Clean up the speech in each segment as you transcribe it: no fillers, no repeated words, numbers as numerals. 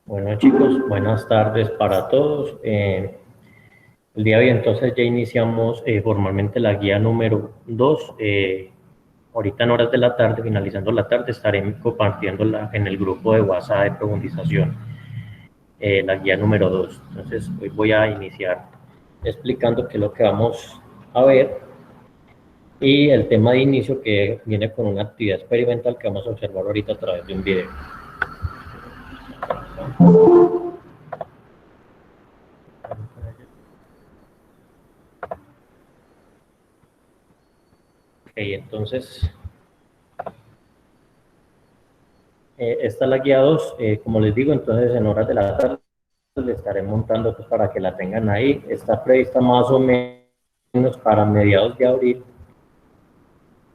Bueno chicos, buenas tardes para todos. El día de hoy entonces ya iniciamos formalmente la guía número 2. Ahorita en horas de la tarde, finalizando la tarde, estaré compartiéndola en el grupo de WhatsApp de profundización, la guía número 2. Entonces hoy voy a iniciar explicando qué es lo que vamos a ver y el tema de inicio que viene con una actividad experimental que vamos a observar ahorita a través de un video. Ok, entonces esta es la guía 2, como les digo, entonces en horas de la tarde le estaré montando pues, para que la tengan ahí. Está prevista más o menos para mediados de abril,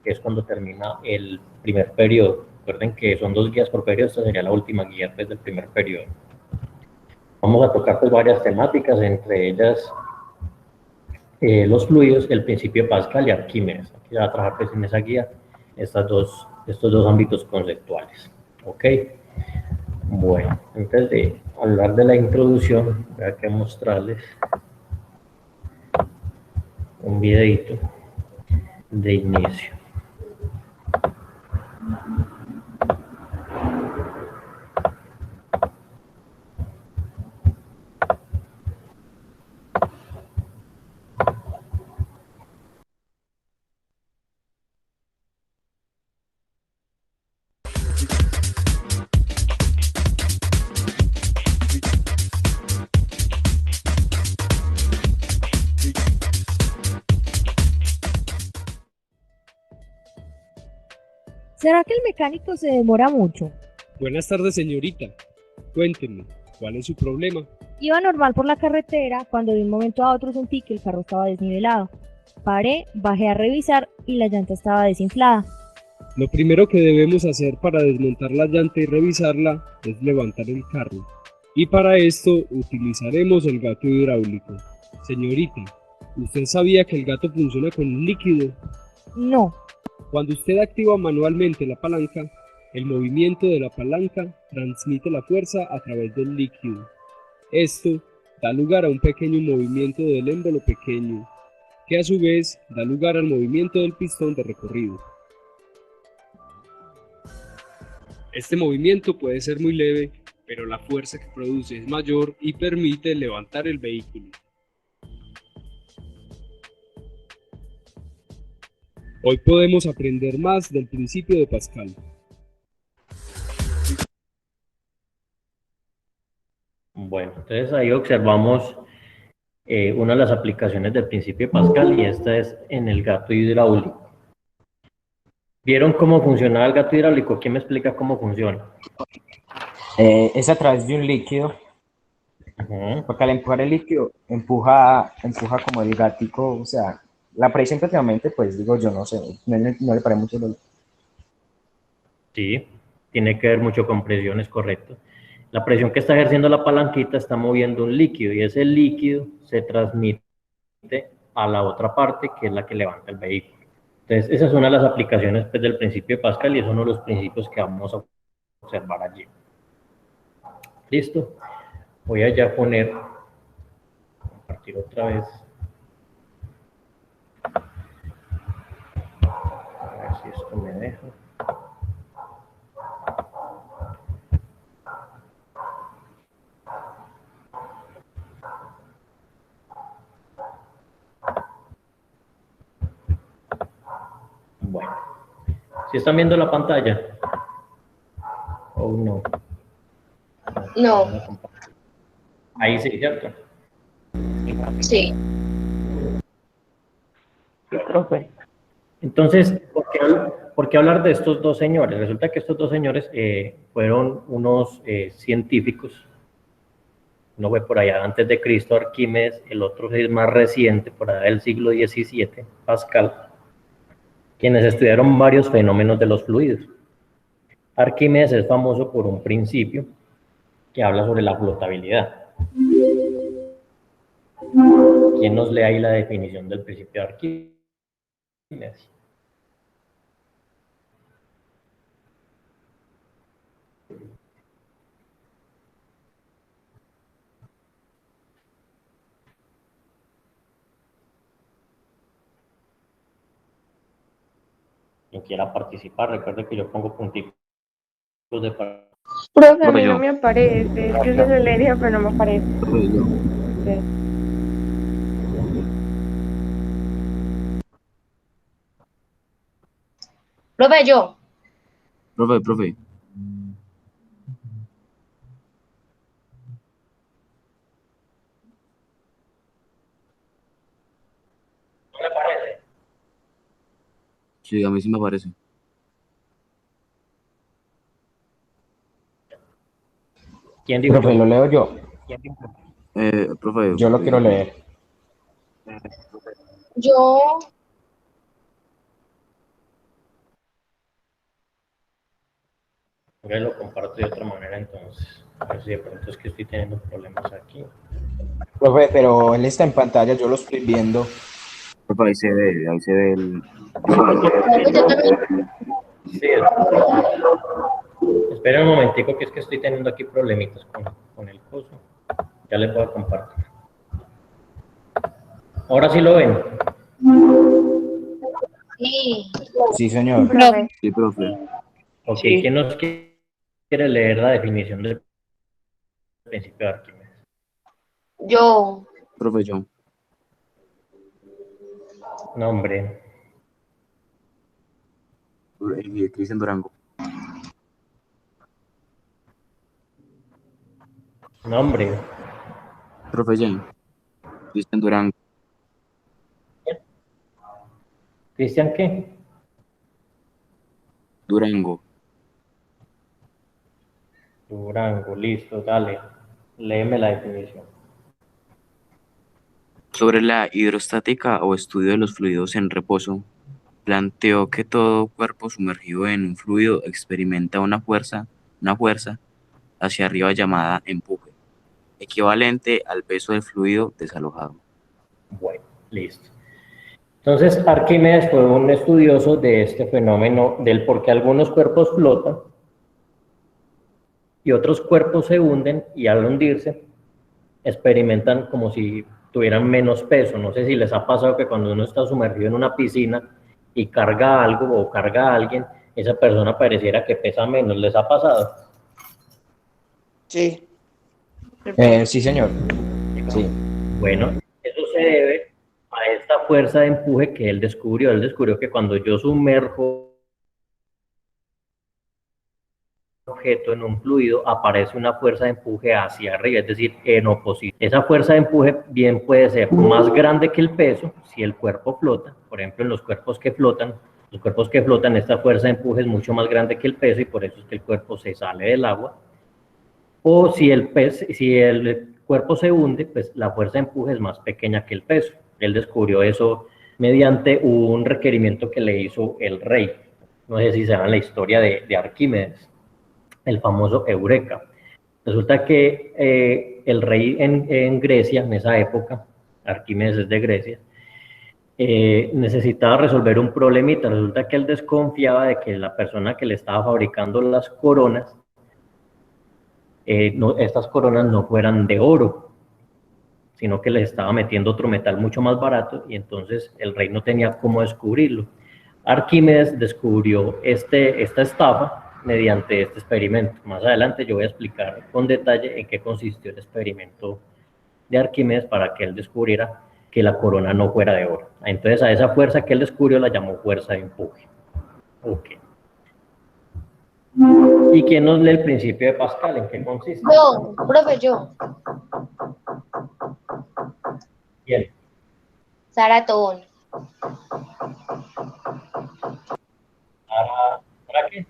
que es cuando termina el primer periodo. Recuerden que son 2 guías por periodo, esta sería la última guía pues, del primer periodo. Vamos a tocar pues, varias temáticas, entre ellas los fluidos, el principio de Pascal y Arquímedes. Aquí se va a trabajar pues, en esa guía estos dos ámbitos conceptuales. ¿Ok? Bueno, antes de hablar de la introducción, voy a mostrarles un videito de inicio. ¿Será que el mecánico se demora mucho? Buenas tardes, señorita. Cuénteme, ¿cuál es su problema? Iba normal por la carretera cuando de un momento a otro sentí que el carro estaba desnivelado. Paré, bajé a revisar y la llanta estaba desinflada. Lo primero que debemos hacer para desmontar la llanta y revisarla es levantar el carro. Y para esto utilizaremos el gato hidráulico. Señorita, ¿usted sabía que el gato funciona con un líquido? No, Cuando usted activa manualmente la palanca, el movimiento de la palanca transmite la fuerza a través del líquido. Esto da lugar a un pequeño movimiento del émbolo pequeño, que a su vez da lugar al movimiento del pistón de recorrido. Este movimiento puede ser muy leve, pero la fuerza que produce es mayor y permite levantar el vehículo. Hoy podemos aprender más del principio de Pascal. Bueno, entonces ahí observamos una de las aplicaciones del principio de Pascal y esta es en el gato hidráulico. ¿Vieron cómo funcionaba el gato hidráulico? ¿Quién me explica cómo funciona? Es a través de un líquido, Uh-huh. porque al empujar el líquido empuja como el gatico, o sea, la presión prácticamente, pues digo yo, no sé, no le paré mucho. Sí, tiene que ver mucho con presiones, correcto. La presión que está ejerciendo la palanquita está moviendo un líquido y ese líquido se transmite a la otra parte que es la que levanta el vehículo. Entonces, esa es una de las aplicaciones pues, del principio de Pascal y es uno de los principios que vamos a observar allí. Listo. Voy a ya compartir otra vez. A ver si esto me deja. Bueno, si están viendo la pantalla o no. No, Ahí sí, ¿cierto? sí. Entonces, ¿por qué hablar de estos dos señores? Resulta que estos dos señores fueron unos científicos. Uno fue por allá antes de Cristo, Arquímedes, el otro es más reciente, por allá del siglo XVII, Pascal, quienes estudiaron varios fenómenos de los fluidos. Arquímedes es famoso por un principio que habla sobre la flotabilidad. ¿Quién nos lee ahí la definición del principio de Arquímedes? Quien quiera participar, recuerde que yo pongo puntitos de participación. Profe, a Profe, mí no yo. me aparece. Es que yo se le dije, pero no me aparece. Profe, yo. Profe, yo. Profe. ¿No me parece? Sí, a mí sí me parece. ¿Quién dijo Profe, yo? lo leo yo. Profe, Yo lo quiero leer. Yo. Ok, lo comparto de otra manera entonces. A ver si de pronto es que estoy teniendo problemas aquí. Profe, pero él está en pantalla, yo lo estoy viendo. profe, ahí se ve el. Profe, yo también. Sí, espera un momentico que es que estoy teniendo aquí problemitas con el coso. Ya les voy a compartir. Ahora sí lo ven. Sí. Sí, señor. Profe. Sí, profe. Ok, Sí. ¿quién nos quiere leer la definición del principio de Arquímedes? Yo. Profe, yo. Nombre. Cristian Durango. Nombre. Profe, Jane. Cristian Durango. ¿Cristian qué? Durango. Durango, listo, dale. Léeme la definición. Sobre la hidrostática o estudio de los fluidos en reposo, planteó que todo cuerpo sumergido en un fluido experimenta una fuerza hacia arriba llamada empuje, equivalente al peso del fluido desalojado. Bueno, listo. Entonces, Arquímedes fue un estudioso de este fenómeno del por qué algunos cuerpos flotan y otros cuerpos se hunden y al hundirse experimentan como si tuvieran menos peso. No sé si les ha pasado que cuando uno está sumergido en una piscina y carga algo o carga a alguien, esa persona pareciera que pesa menos. ¿Les ha pasado? Sí. Sí, señor. Sí. Bueno, eso se debe a esta fuerza de empuje que él descubrió. Él descubrió que cuando yo sumerjo objeto en un fluido, aparece una fuerza de empuje hacia arriba, es decir, en oposición. Esa fuerza de empuje bien puede ser más grande que el peso si el cuerpo flota. Por ejemplo, en los cuerpos que flotan, esta fuerza de empuje es mucho más grande que el peso y por eso es que el cuerpo se sale del agua. O si el cuerpo se hunde, pues la fuerza de empuje es más pequeña que el peso. Él descubrió eso mediante un requerimiento que le hizo el rey. No sé si saben la historia de Arquímedes, el famoso Eureka. Resulta que el rey en Grecia, en esa época, Arquímedes es de Grecia, necesitaba resolver un problemita. Resulta que él desconfiaba de que la persona que le estaba fabricando las coronas, estas coronas no fueran de oro, sino que les estaba metiendo otro metal mucho más barato y entonces el rey no tenía cómo descubrirlo. Arquímedes descubrió esta estafa mediante este experimento. Más adelante yo voy a explicar con detalle en qué consistió el experimento de Arquímedes para que él descubriera que la corona no fuera de oro. Entonces a esa fuerza que él descubrió la llamó fuerza de empuje. Ok. ¿Y quién nos lee el principio de Pascal? ¿En qué consiste? Yo. Profe, yo. Bien. Sara Tobón. ¿Para qué?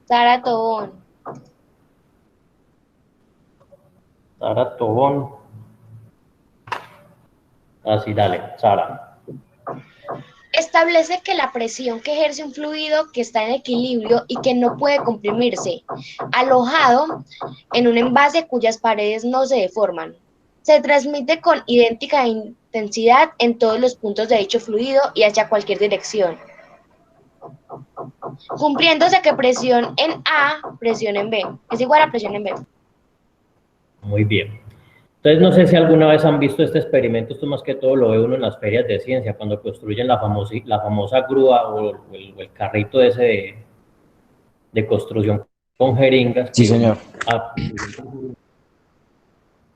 Sara Tobón. Sara Tobón. Así, dale, Sara. Establece que la presión que ejerce un fluido que está en equilibrio y que no puede comprimirse, alojado en un envase cuyas paredes no se deforman, se transmite con idéntica intensidad en todos los puntos de dicho fluido y hacia cualquier dirección, cumpliéndose que presión en A, presión en B, es igual a presión en B. Muy bien. Entonces, no sé si alguna vez han visto este experimento, esto más que todo lo ve uno en las ferias de ciencia, cuando construyen la famosa grúa o el carrito ese de construcción con jeringas, Sí, que señor.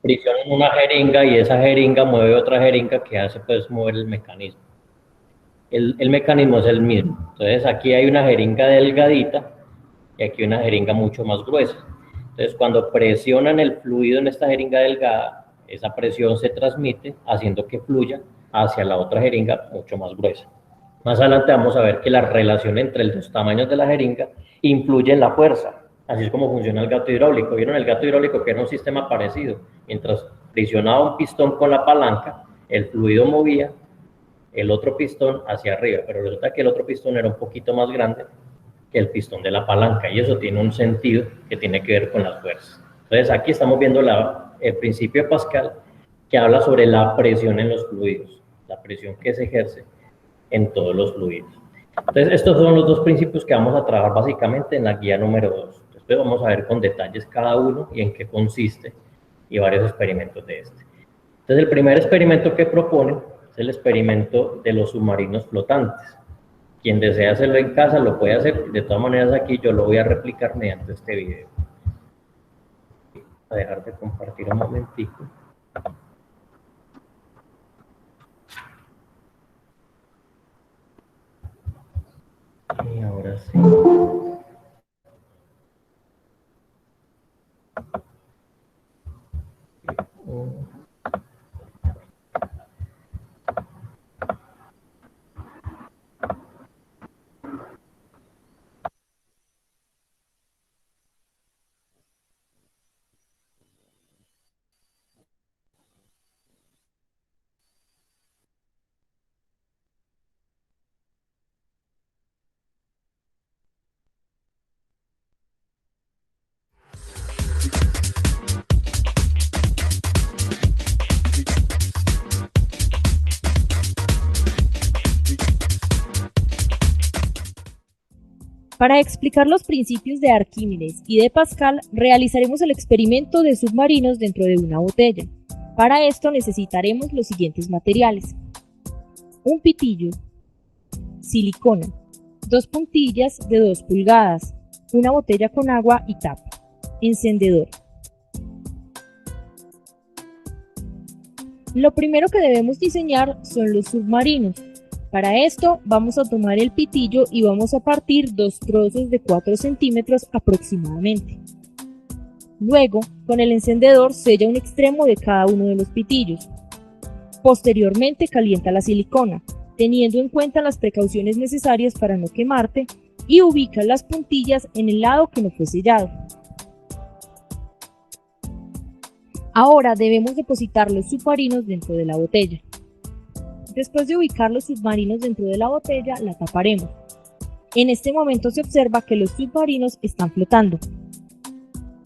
prisionan una jeringa y esa jeringa mueve otra jeringa que hace pues mover el mecanismo. El mecanismo es el mismo. Entonces, aquí hay una jeringa delgadita y aquí una jeringa mucho más gruesa. Entonces, cuando presionan el fluido en esta jeringa delgada, esa presión se transmite haciendo que fluya hacia la otra jeringa mucho más gruesa. Más adelante vamos a ver que la relación entre los tamaños de la jeringa influye en la fuerza. Así es como funciona el gato hidráulico. ¿Vieron el gato hidráulico, que era un sistema parecido? Mientras presionaba un pistón con la palanca, el fluido movía el otro pistón hacia arriba, pero resulta que el otro pistón era un poquito más grande que el pistón de la palanca, y eso tiene un sentido que tiene que ver con las fuerzas. Entonces, aquí estamos viendo el principio de Pascal, que habla sobre la presión en los fluidos, la presión que se ejerce en todos los fluidos. Entonces, estos son los dos principios que vamos a trabajar básicamente en la guía número 2. Después vamos a ver con detalles cada uno y en qué consiste y varios experimentos de este. Entonces, el primer experimento que propone es el experimento de los submarinos flotantes. Quien desea hacerlo en casa lo puede hacer. De todas maneras, aquí yo lo voy a replicar mediante este video. Voy a dejar de compartir un momentico. Y ahora sí. Para explicar los principios de Arquímedes y de Pascal, realizaremos el experimento de submarinos dentro de una botella. Para esto necesitaremos los siguientes materiales: un pitillo, silicona, 2 puntillas de 2 pulgadas, una botella con agua y tapa, encendedor. Lo primero que debemos diseñar son los submarinos. Para esto vamos a tomar el pitillo y vamos a partir 2 trozos de 4 centímetros aproximadamente. Luego, con el encendedor sella un extremo de cada uno de los pitillos. Posteriormente calienta la silicona, teniendo en cuenta las precauciones necesarias para no quemarte, y ubica las puntillas en el lado que no fue sellado. Ahora debemos depositar los submarinos dentro de la botella. Después de ubicar los submarinos dentro de la botella, la taparemos. En este momento se observa que los submarinos están flotando.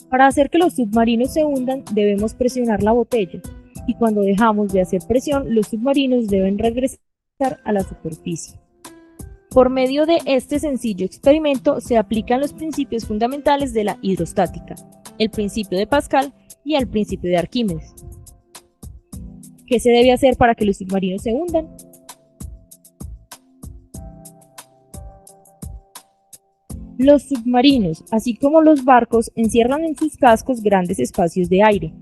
Para hacer que los submarinos se hundan, debemos presionar la botella, y cuando dejamos de hacer presión, los submarinos deben regresar a la superficie. Por medio de este sencillo experimento se aplican los principios fundamentales de la hidrostática, el principio de Pascal y el principio de Arquímedes. ¿Qué se debe hacer para que los submarinos se hundan? Los submarinos, así como los barcos, encierran en sus cascos grandes espacios de aire.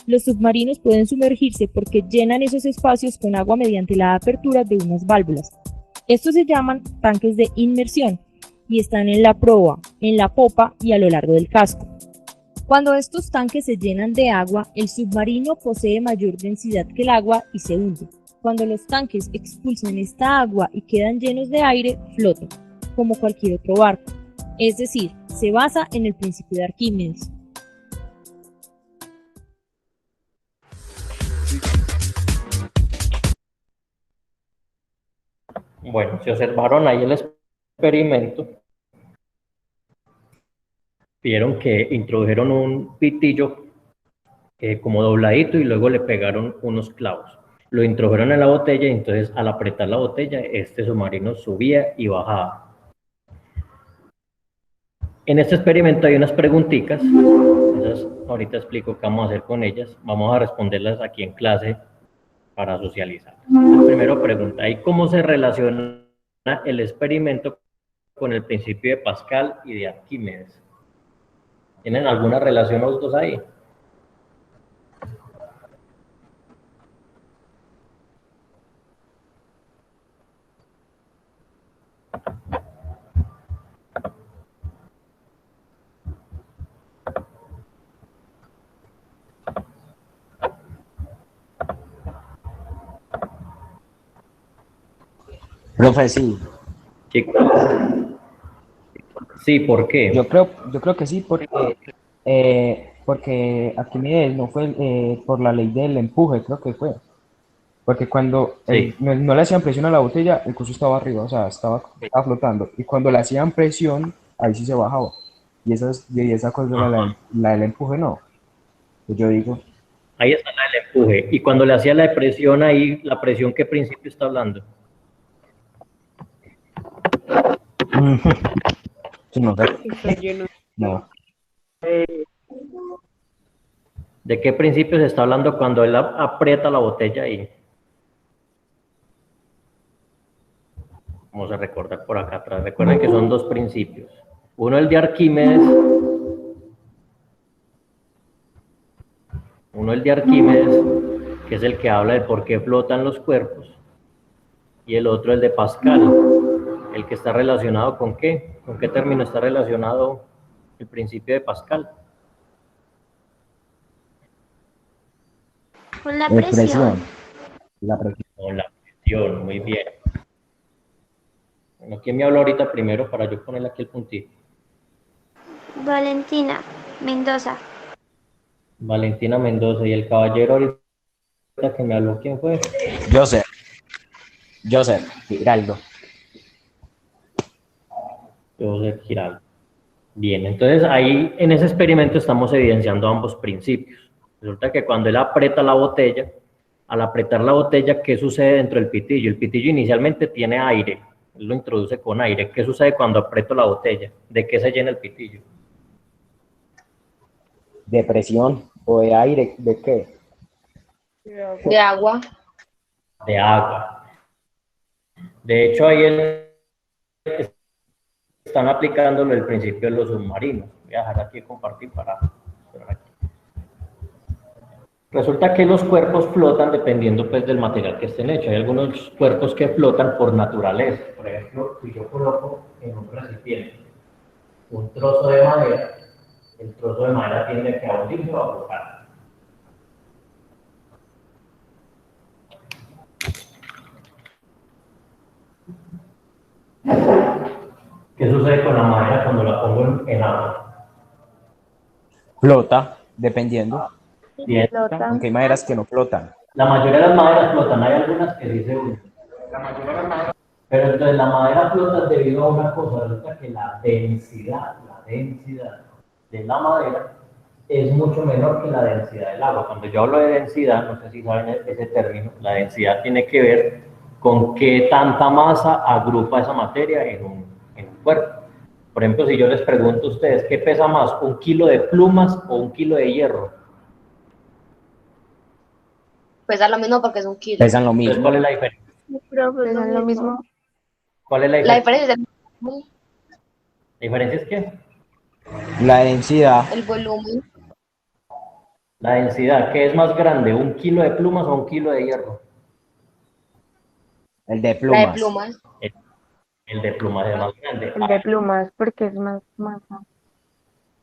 Los submarinos pueden sumergirse porque llenan esos espacios con agua mediante la apertura de unas válvulas. Estos se llaman tanques de inmersión y están en la proa, en la popa y a lo largo del casco. Cuando estos tanques se llenan de agua, el submarino posee mayor densidad que el agua y se hunde. Cuando los tanques expulsan esta agua y quedan llenos de aire, flotan, como cualquier otro barco. Es decir, se basa en el principio de Arquímedes. Bueno, si observaron ahí el experimento, vieron que introdujeron un pitillo como dobladito y luego le pegaron unos clavos. Lo introdujeron en la botella y entonces al apretar la botella, este submarino subía y bajaba. En este experimento hay unas preguntitas, Entonces, ahorita explico qué vamos a hacer con ellas. Vamos a responderlas aquí en clase para socializar. Entonces, primero pregunta, ¿y cómo se relaciona el experimento con el principio de Pascal y de Arquímedes? ¿Tienen alguna relación los dos ahí? Profe, sí. Chicos. Sí, ¿por qué? Yo creo que sí, porque Arquímedes no fue por la ley del empuje, creo que fue. Porque cuando Sí. no le hacían presión a la botella, el curso estaba arriba, o sea, estaba flotando. Y cuando le hacían presión, ahí sí se bajaba. Y esa cosa, la del empuje, no. Pues yo digo, Ahí está la del empuje. Y cuando le hacía la presión ahí, ¿la presión qué principio está hablando? sí, no sé. No. ¿De qué principio se está hablando cuando él aprieta la botella ahí? Vamos a recordar por acá atrás. Recuerden que son dos principios. Uno el de Arquímedes. Uno el de Arquímedes, que es el que habla de por qué flotan los cuerpos. Y el otro el de Pascal, el que está relacionado con qué. ¿Con qué término está relacionado el principio de Pascal? Con la presión. La presión. Con la presión, muy bien. Bueno, ¿quién me habló ahorita primero para yo ponerle aquí el puntito? Valentina Mendoza. Valentina Mendoza. Y el caballero ahorita que me habló, ¿quién fue? Joseph Giraldo. Joseph Giraldo. Bien, entonces ahí en ese experimento estamos evidenciando ambos principios. Resulta que cuando él aprieta la botella, al apretar la botella, ¿qué sucede dentro del pitillo? El pitillo inicialmente tiene aire, él lo introduce con aire. ¿Qué sucede cuando aprieto la botella? ¿De qué se llena el pitillo? ¿De presión o de aire? ¿De qué? De agua. De agua. De hecho, ahí están aplicándolo el principio de los submarinos. Voy a dejar aquí de compartir para... Resulta que los cuerpos flotan dependiendo pues del material que estén hechos. Hay algunos cuerpos que flotan por naturaleza. Por ejemplo, si yo coloco en un recipiente un trozo de madera, el trozo de madera tiene que hundirse o a flotar. ¿Qué sucede con la madera cuando la pongo en agua? Flota, dependiendo. Bien. Aunque hay maderas que no flotan. La mayoría de las maderas flotan, hay algunas que sí se hunden. Pero entonces la madera flota debido a una cosa, resulta que la densidad de la madera es mucho menor que la densidad del agua. Cuando yo hablo de densidad, no sé si saben ese término, la densidad tiene que ver con qué tanta masa agrupa esa materia en un cuerpo. Por ejemplo, si yo les pregunto a ustedes, ¿qué pesa más, un kilo de plumas o un kilo de hierro? Pesa lo mismo porque es un kilo. Pesan lo Entonces, mismo. ¿cuál es la diferencia? Pesan lo mismo. ¿Cuál es la La diferencia? diferencia es ¿La diferencia es qué? La densidad. el volumen. La densidad, ¿qué es más grande, un kilo de plumas o un kilo de hierro? El de La plumas. de plumas. El de plumas es más grande. El de plumas, porque es más masa.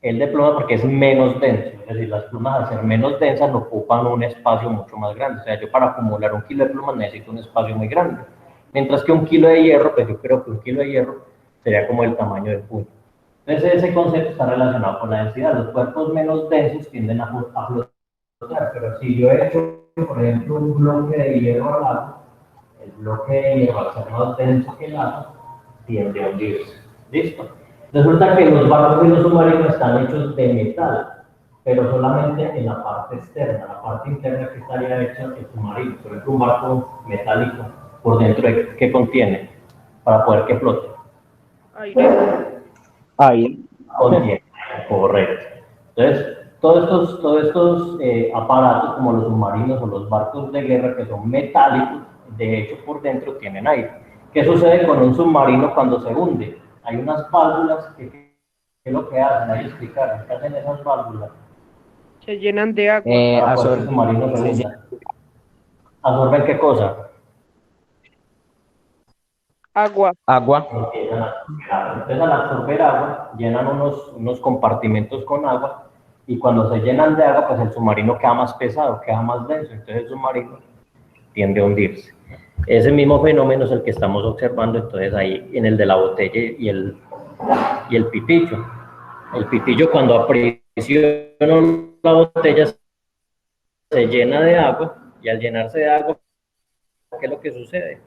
El de plumas porque es menos denso, es decir, las plumas al ser menos densas ocupan un espacio mucho más grande. O sea, yo para acumular un kilo de plumas necesito un espacio muy grande. Mientras que un kilo de hierro, pues yo creo que un kilo de hierro sería como el tamaño del puño. Entonces ese concepto está relacionado con la densidad. Los cuerpos menos densos tienden a flotar, pero si yo he hecho, por ejemplo, un bloque de hierro al lado, el bloque de hierro al ser más denso que el agua, tiende a hundirse. ¿Listo? Resulta que los barcos y los submarinos están hechos de metal, pero solamente en la parte externa. La parte interna que estaría hecha el submarino. Por ejemplo, un barco metálico, por dentro, ¿qué contiene? Para poder que flote. Ahí. Contiene, correcto. Entonces, todos estos aparatos como los submarinos o los barcos de guerra que son metálicos, de hecho por dentro tienen aire. ¿Qué sucede con un submarino cuando se hunde? Hay unas válvulas que es lo que hacen, ahí explicar, ¿qué hacen esas válvulas? Se llenan de agua. Para poder que el submarino se hunda. ¿Absorben qué cosa? Agua. Agua. Entonces al absorber agua, llenan unos compartimentos con agua y cuando se llenan de agua, pues el submarino queda más pesado, queda más denso, entonces el submarino tiende a hundirse. Ese mismo fenómeno es el que estamos observando entonces ahí en el de la botella y el pitillo. El pitillo cuando aprisiona la botella se llena de agua y al llenarse de agua, ¿qué es lo que sucede?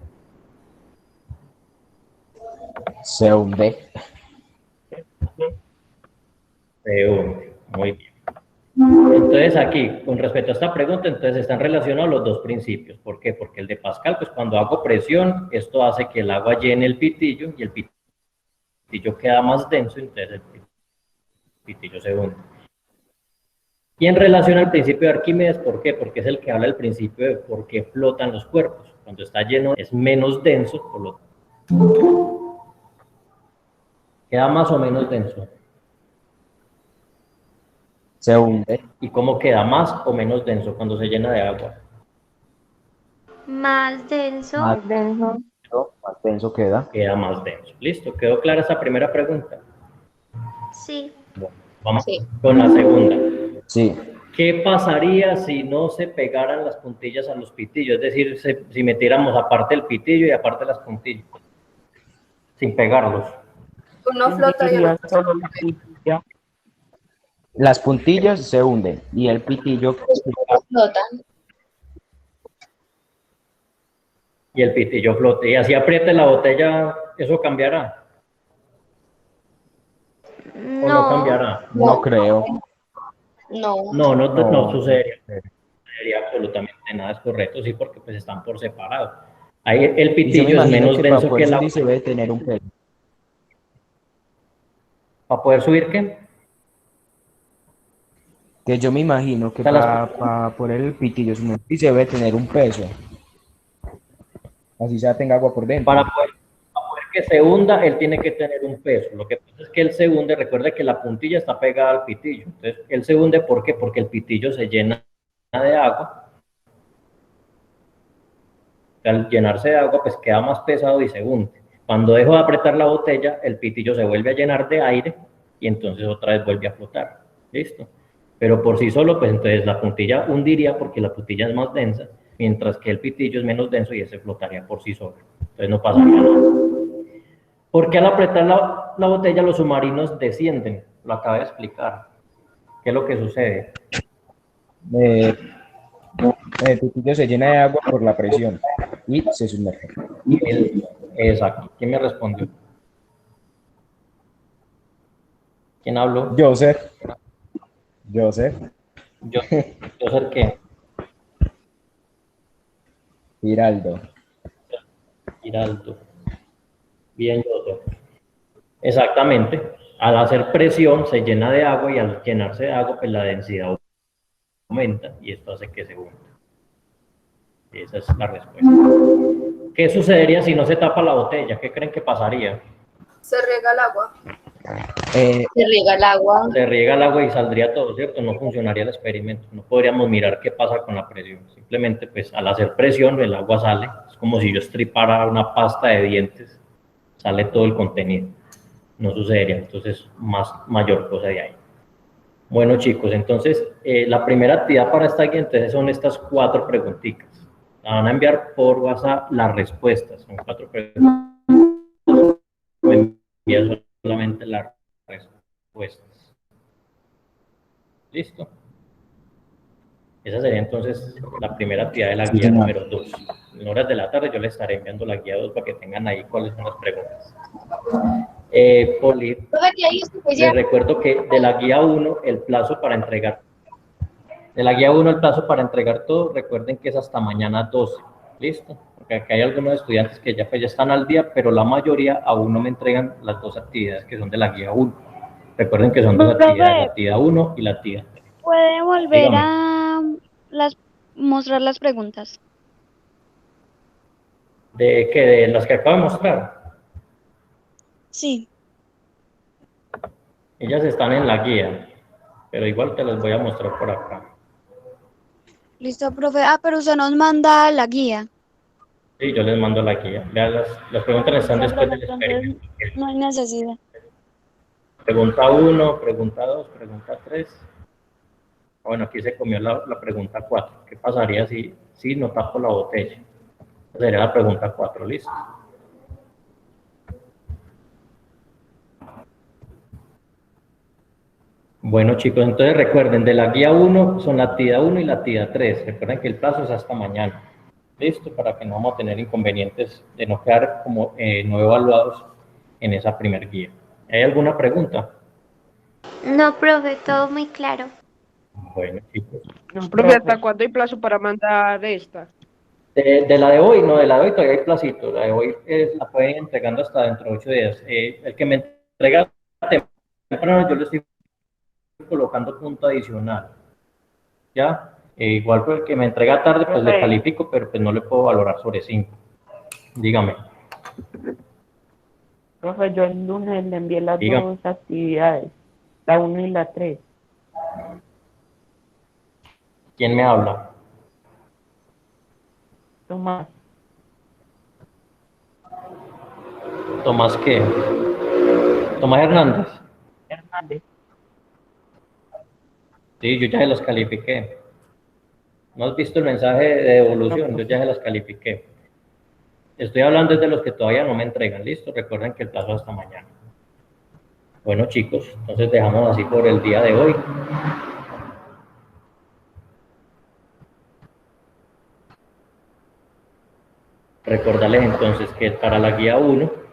Se hunde. Se hunde, muy bien. Entonces aquí, con respecto a esta pregunta, entonces están relacionados los dos principios. ¿Por qué? Porque el de Pascal, pues cuando hago presión, esto hace que el agua llene el pitillo y el pitillo queda más denso, entonces el pitillo se hunde. Y en relación al principio de Arquímedes, ¿por qué? Porque es el que habla del principio de por qué flotan los cuerpos. Cuando está lleno es menos denso, por lo tanto, queda más o menos denso. Se hunde. ¿Y cómo queda más o menos denso cuando se llena de agua? Más denso. Más denso. Más denso queda. Queda más denso. ¿Listo? ¿Quedó clara esa primera pregunta? Sí. Bueno, vamos con la segunda. Sí. ¿Qué pasaría si no se pegaran las puntillas a los pitillos? Es decir, si metiéramos aparte el pitillo y aparte las puntillas, sin pegarlos. Uno flota y el otro Solo la puntilla. Las puntillas se hunden y el pitillo Flotan. Y el pitillo flote. Y así apriete la botella, ¿eso cambiará? ¿O no cambiará? no creo. No sucedería. No sucedería absolutamente nada, es correcto, sí, porque pues están por separado. Ahí el Y yo me pitillo es imagino menos que para denso que poder el agua. subir se debe tener un peso. ¿Para poder subir qué? Que yo me imagino que O sea, para poner el pitillo subir se debe tener un peso. Así ya tenga agua por dentro. Para poder que se hunda, él tiene que tener un peso. Lo que pasa es que él se hunde, recuerde que la puntilla está pegada al pitillo. Entonces, él se hunde, ¿por qué? Porque el pitillo se llena de agua. Al llenarse de agua, pues queda más pesado y se hunde. Cuando dejo de apretar la botella, el pitillo se vuelve a llenar de aire y entonces otra vez vuelve a flotar. ¿Listo? Pero por sí solo, pues entonces la puntilla hundiría porque la puntilla es más densa, mientras que el pitillo es menos denso y ese flotaría por sí solo. Entonces no pasaría nada. Porque al apretar la botella los submarinos descienden? Lo acabo de explicar. ¿Qué es lo que sucede? El pitillo se llena de agua por la presión y se sumerge. Exacto. ¿Quién me respondió? ¿Quién habló? Joseph. ¿Joseph qué? Giraldo. Bien, Joseph. Exactamente. Al hacer presión se llena de agua y al llenarse de agua, pues la densidad aumenta y esto hace que se hunda. Esa es la respuesta. ¿Qué sucedería si no se tapa la botella? ¿Qué creen que pasaría? Se riega el agua. Se riega el agua. Se riega el agua y saldría todo, ¿cierto? No funcionaría el experimento. No podríamos mirar qué pasa con la presión. Simplemente, pues, al hacer presión, el agua sale. Es como si yo estripara una pasta de dientes. Sale todo el contenido. No sucedería. Entonces, mayor cosa de ahí. Bueno, chicos, entonces, la primera actividad para esta guía, entonces, son estas 4 preguntitas. La van a enviar por WhatsApp las respuestas. Son 4 preguntas. Envía solamente las respuestas. ¿Listo? Esa sería entonces la primera actividad de la guía número 2. En horas de la tarde yo les estaré enviando la guía 2 para que tengan ahí cuáles son las preguntas. Poli, les recuerdo que de la guía 1 el plazo para entregar todo, recuerden que es hasta mañana 12. ¿Listo? Porque acá hay algunos estudiantes que ya están al día, pero la mayoría aún no me entregan las 2 actividades que son de la guía 1. Recuerden que son 2 actividades, la actividad 1 y la actividad. ¿Puede volver Dígame. a mostrar las preguntas? ¿De qué? ¿De las que acabo de mostrar? Sí. Ellas están en la guía, pero igual te las voy a mostrar por acá. Listo, profe. Ah, pero usted nos manda la guía. Sí, yo les mando la guía. Vean, las preguntas están Listo, después profe. del Entonces experimento. no hay necesidad. Pregunta 1, pregunta 2, pregunta 3. Bueno, aquí se comió la pregunta 4. ¿Qué pasaría si no tapo la botella? Esa sería la pregunta 4, ¿listo? Bueno, chicos, entonces recuerden, de la guía 1 son la actividad 1 y la actividad 3. Recuerden que el plazo es hasta mañana. ¿Listo? Para que no vamos a tener inconvenientes de no quedar como no evaluados en esa primer guía. ¿Hay alguna pregunta? No, profe, todo muy claro. Bueno, chicos. No, Profe, ¿hasta profe. cuándo hay plazo para mandar esta? De la de hoy, no, de la de hoy todavía hay placito. La de hoy la pueden ir entregando hasta dentro de 8 días. El que me entrega temprano, yo le estoy colocando punto adicional. ¿Ya? Igual pues, el que me entrega tarde, pues le Profe, califico, pero pues no le puedo valorar sobre 5. Dígame, profe, yo el lunes le envié las dígame. dos actividades, la 1 y la 3. ¿Quién me habla? Tomás, ¿Tomás qué? ¿Tomás Hernández? Hernández. Sí, yo ya se los califiqué. ¿No has visto el mensaje de No, devolución? Yo ya profe. se los califiqué. Estoy hablando de los que todavía no me entregan. Listo, recuerden que el plazo es hasta mañana. Bueno, chicos, entonces dejamos así por el día de hoy. Recordarles entonces que para la guía 1